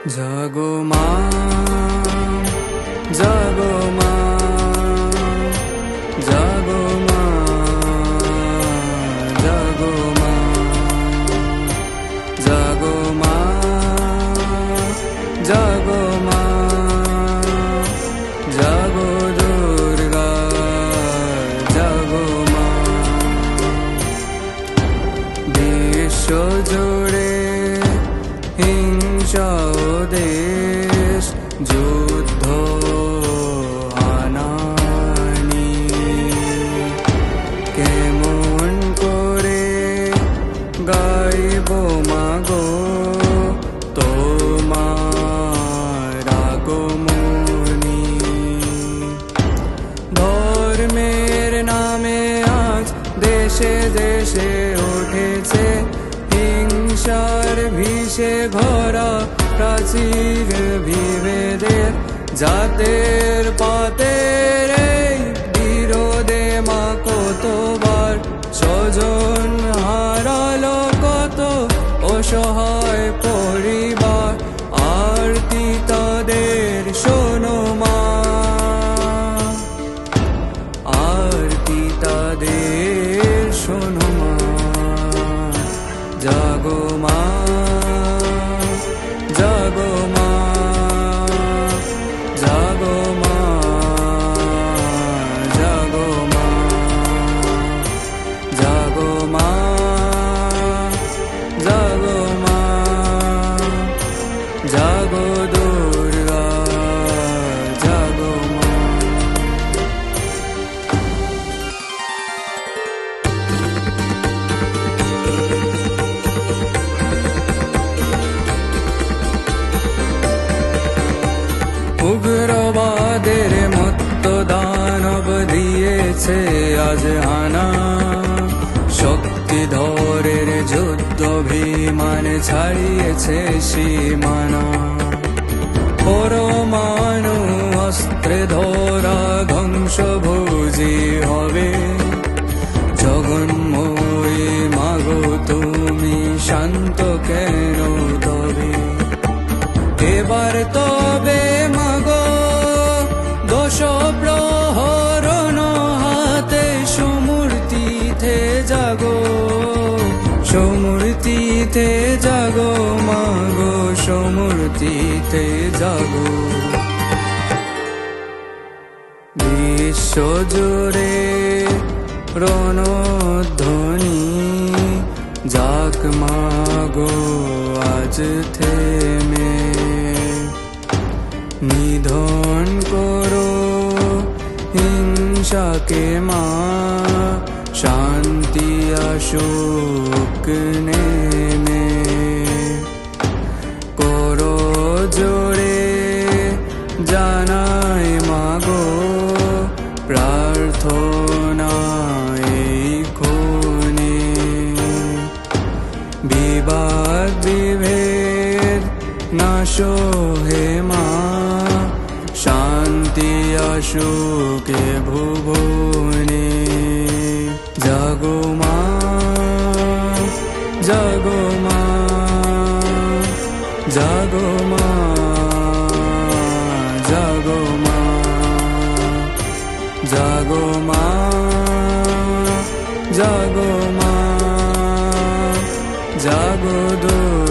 জাগো মা, জাগো মা, জাগো মা, জাগো মা, জাগো মা, জাগো মা, জাগো দুর্গা, জাগো মা। বিশ্ব জুড়ে হিংসা ও দেশ যুদ্ধ হানাহানি, কেমন করে গাইব মাগো তোমার আগমনী। ধর্মের নামে আজ দেশে দেশে উঠেছে হিংসার বিষে ভরা প্রাচীর বিভেদের, জাতের পাতের এই বিরোধে মা কতবার স্বজন হারালো, কত অসহায় পরিবার আরতি তাদের শোনো মা, আরতি তাদের শোনো মা। জাগো মা, জাগো মা, জাগো মা, জাগো মা, জাগো মা, জাগো মা, জাগো দুর্গা, জাগো মা। উগ্রবাদের মত্ত দানব দিয়েছে আজ হানা, শক্তিধরের যুদ্ধ বিমান ছাড়িয়েছে সীমানা। পরমাণু অস্ত্রে ধরা ধ্বংসভোজী হবে, জগন্ময়ী মাগো তুমি শান্ত কেন তবে। এবার তবে মাগো দোষ প্রহরণ হাতে সুমূর্তিতে জাগো, সুমূর্তিতে জাগো মাগো, সুমূর্তিতে জাগো। বিশ্ব জুড়ে রণধ্বনি যাক মাগো আজ থেমে, নিধন করো হিংসাকে মা, শান্তি আসুক নেমে। করো জোরে জানাই মাগো প্রার্থনা এই ক্ষণে, বিবাদ বিভেদ নাশ হে মা, শান্তি আসুকে ভুবনে। জাগো মা, জাগো মা, জাগো মা, জাগো মা, জাগো মা, জাগো মা, জাগো দুর্গা।